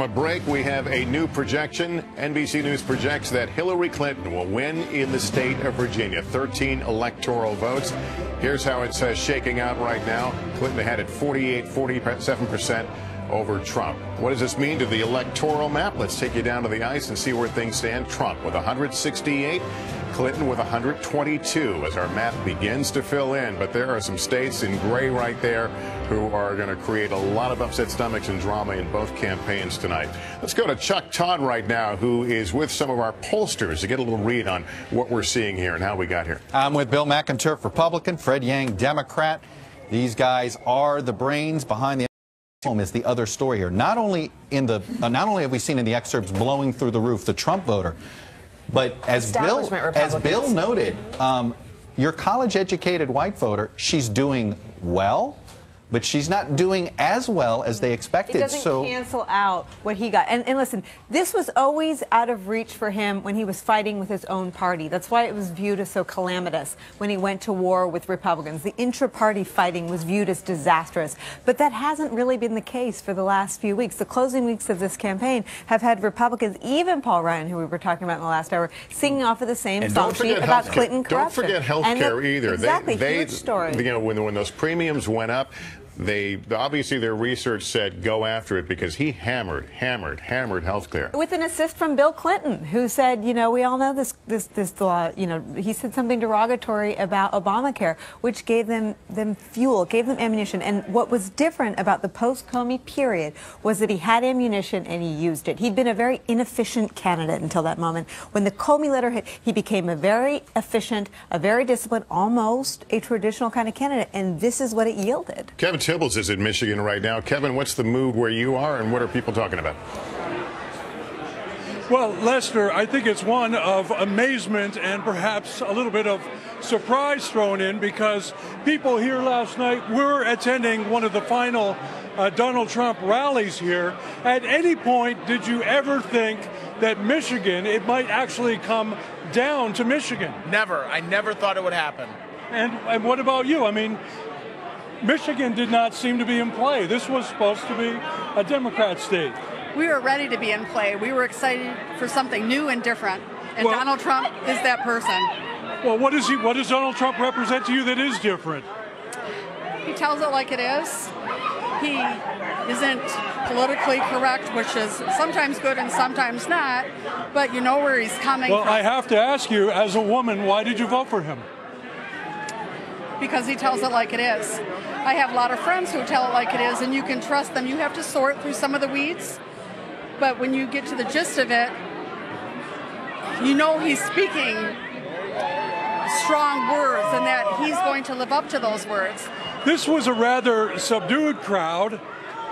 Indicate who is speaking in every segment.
Speaker 1: A break, we have a new projection. NBC News projects that Hillary Clinton will win in the state of Virginia. 13 electoral votes. Here's how it's shaking out right now. Clinton had it 47% over Trump. What does this mean to the electoral map? Let's take you down to the ice and see where things stand. Trump with 168. Clinton with 122 as our map begins to fill in. But there are some states in gray right there who are going to create a lot of upset stomachs and drama in both campaigns tonight. Let's go to Chuck Todd right now, who is with some of our pollsters to get a little read on what we're seeing here and how we got here.
Speaker 2: I'm with Bill McInturff, Republican, Fred Yang, Democrat. These guys are the brains behind the home is the other story here. Not only have we seen in the excerpts blowing through the roof the Trump voter, but as Bill noted, your college-educated white voter, she's doing well, but she's not doing as well as they expected.
Speaker 3: It doesn't cancel out what he got. And listen, this was always out of reach for him when he was fighting with his own party. That's why it was viewed as so calamitous when he went to war with Republicans. The intra-party fighting was viewed as disastrous. But that hasn't really been the case for the last few weeks. The closing weeks of this campaign have had Republicans, even Paul Ryan, who we were talking about in the last hour, singing off of the same song sheet about Clinton corruption.
Speaker 1: Don't forget health care either.
Speaker 3: Exactly, huge story.
Speaker 1: You know, when those premiums went up, obviously their research said go after it because he hammered health care. With
Speaker 3: an assist from Bill Clinton, who said, you know, we all know this law, you know, he said something derogatory about Obamacare, which gave them fuel, gave them ammunition. And what was different about the post-Comey period was that he had ammunition and he used it. He'd been a very inefficient candidate until that moment. When the Comey letter hit, he became a very efficient, a very disciplined, almost a traditional kind of candidate. And this is what it yielded.
Speaker 1: Kevin Tibbles is in Michigan right now. Kevin, what's the mood where you are, and what are people talking about?
Speaker 4: Well, Lester, I think it's one of amazement and perhaps a little bit of surprise thrown in because people here last night were attending one of the final Donald Trump rallies here. At any point, did you ever think that Michigan, it might actually come down to Michigan?
Speaker 5: Never. I never thought it would happen.
Speaker 4: And what about you? I mean, Michigan did not seem to be in play. This was supposed to be a Democrat state.
Speaker 6: We were ready to be in play. We were excited for something new and different. And Donald Trump is that person.
Speaker 4: Well, what does Donald Trump represent to you that is different?
Speaker 6: He tells it like it is. He isn't politically correct, which is sometimes good and sometimes not. But you know where he's coming from.
Speaker 4: Well, I have to ask you, as a woman, why did you vote for him?
Speaker 6: Because he tells it like it is. I have a lot of friends who tell it like it is, and you can trust them. You have to sort through some of the weeds, but when you get to the gist of it, you know he's speaking strong words and that he's going to live up to those words.
Speaker 4: This was a rather subdued crowd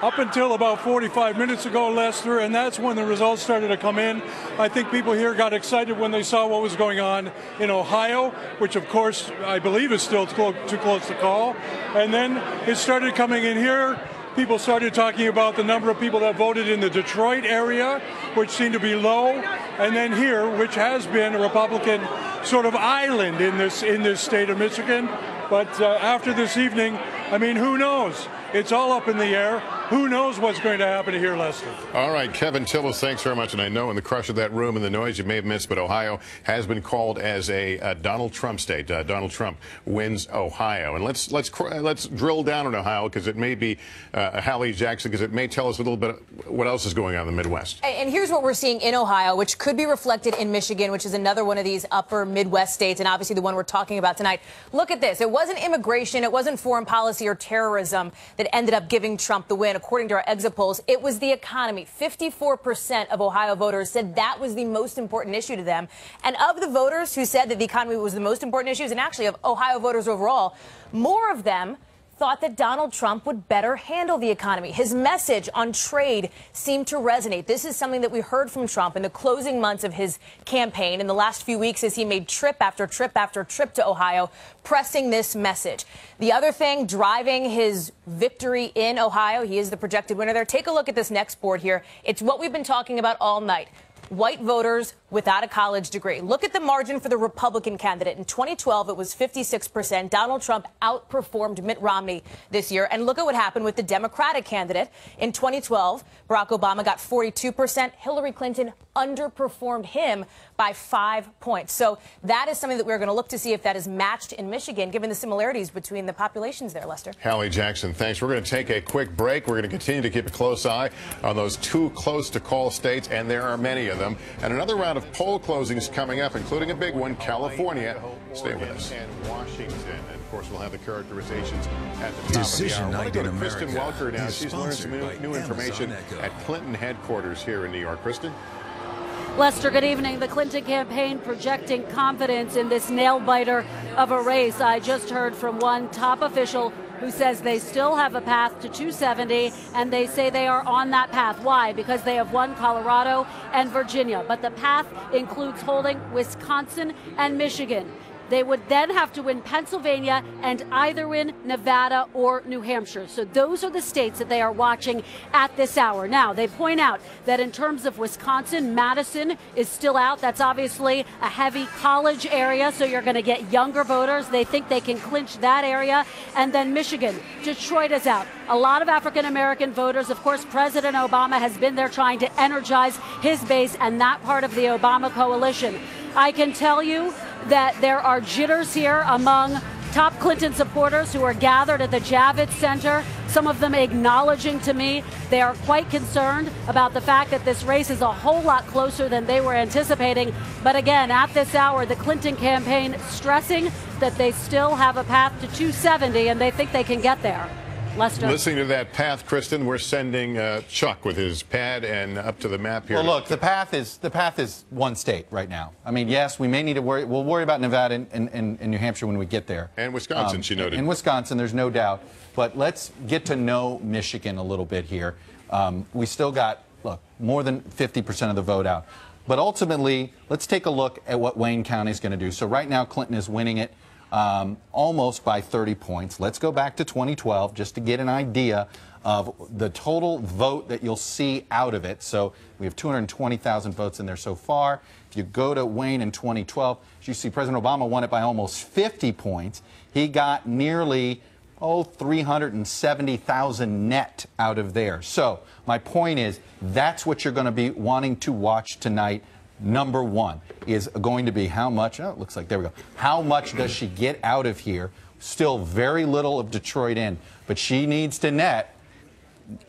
Speaker 4: up until about 45 minutes ago, Lester, and that's when the results started to come in. I think people here got excited when they saw what was going on in Ohio, which of course I believe is still too close to call. And then it started coming in here. People started talking about the number of people that voted in the Detroit area, which seemed to be low. And then here, which has been a Republican sort of island in this state of Michigan. But after this evening, I mean, who knows? It's all up in the air. Who knows what's going to happen here, Lester?
Speaker 1: All right, Kevin Tibbles, thanks very much. And I know in the crush of that room and the noise you may have missed, but Ohio has been called as a Donald Trump state. Donald Trump wins Ohio. And let's drill down on Ohio because it may be Hallie Jackson, because it may tell us a little bit what else is going on in the Midwest.
Speaker 7: And here's what we're seeing in Ohio, which could be reflected in Michigan, which is another one of these upper Midwest states, and obviously the one we're talking about tonight. Look at this. It wasn't immigration, it wasn't foreign policy or terrorism that ended up giving Trump the win. According to our exit polls, it was the economy. 54% of Ohio voters said that was the most important issue to them. And of the voters who said that the economy was the most important issue, and actually of Ohio voters overall, more of them thought that Donald Trump would better handle the economy. His message on trade seemed to resonate. This is something that we heard from Trump in the closing months of his campaign in the last few weeks as he made trip after trip after trip to Ohio, pressing this message. The other thing driving his victory in Ohio, he is the projected winner there. Take a look at this next board here. It's what we've been talking about all night. White voters without a college degree. Look at the margin for the Republican candidate. In 2012, it was 56%. Donald Trump outperformed Mitt Romney this year. And look at what happened with the Democratic candidate. In 2012, Barack Obama got 42%. Hillary Clinton underperformed him by 5 points. So that is something that we're going to look to see if that is matched in Michigan, given the similarities between the populations there, Lester.
Speaker 1: Hallie Jackson, thanks. We're going to take a quick break. We're going to continue to keep a close eye on those 2 close-to-call states, and there are many of them. And another round of poll closings coming up, including a big one, California. Stay with us. And Washington. And, of course, we'll have the characterizations at the top of the hour. I want to go to Kristen Welker now. She's learned some new information at Clinton headquarters here in New York. Kristen?
Speaker 8: Lester, good evening. The Clinton campaign projecting confidence in this nail-biter of a race. I just heard from one top official who says they still have a path to 270, and they say they are on that path. Why? Because they have won Colorado and Virginia. But the path includes holding Wisconsin and Michigan. They would then have to win Pennsylvania and either win Nevada or New Hampshire. So those are the states that they are watching at this hour. Now, they point out that in terms of Wisconsin, Madison is still out. That's obviously a heavy college area, so you're going to get younger voters. They think they can clinch that area. And then Michigan, Detroit is out. A lot of African-American voters. Of course, President Obama has been there trying to energize his base and that part of the Obama coalition. I can tell you that there are jitters here among top Clinton supporters who are gathered at the Javits Center, some of them acknowledging to me they are quite concerned about the fact that this race is a whole lot closer than they were anticipating. But again, at this hour, the Clinton campaign stressing that they still have a path to 270 and they think they can get there. Lester.
Speaker 1: Listening to that path, Kristen, we're sending Chuck with his pad and up to the map here.
Speaker 2: Well, look, the path is one state right now. I mean, yes, we may need to worry. We'll worry about Nevada and New Hampshire when we get there.
Speaker 1: And Wisconsin, she noted.
Speaker 2: In Wisconsin, there's no doubt. But let's get to know Michigan a little bit here. We still got, look, more than 50% of the vote out. But ultimately, let's take a look at what Wayne County is going to do. So right now, Clinton is winning it. Almost by 30 points. Let's go back to 2012 just to get an idea of the total vote that you'll see out of it. So we have 220,000 votes in there so far. If you go to Wayne in 2012, as you see, President Obama won it by almost 50 points. He got nearly 370,000 net out of there. So my point is, that's what you're going to be wanting to watch tonight. Number one is going to be how much, oh, it looks like, there we go. How much does she get out of here? Still very little of Detroit in, but she needs to net,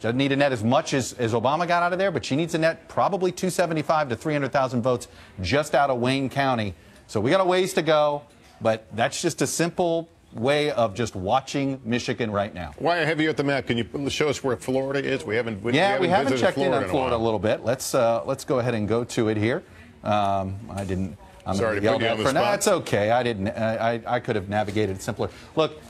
Speaker 2: doesn't need to net as much as Obama got out of there, but she needs to net probably 275 to 300,000 votes just out of Wayne County. So we got a ways to go, but that's just a simple way of just watching Michigan right now.
Speaker 1: Why have you at the map? Can you show us where Florida is? We haven't
Speaker 2: we haven't checked in on Florida a little bit. Let's go ahead and go to it here. I'm
Speaker 1: sorry to put you on the spot.
Speaker 2: No, it's okay. I could have navigated it simpler. Look,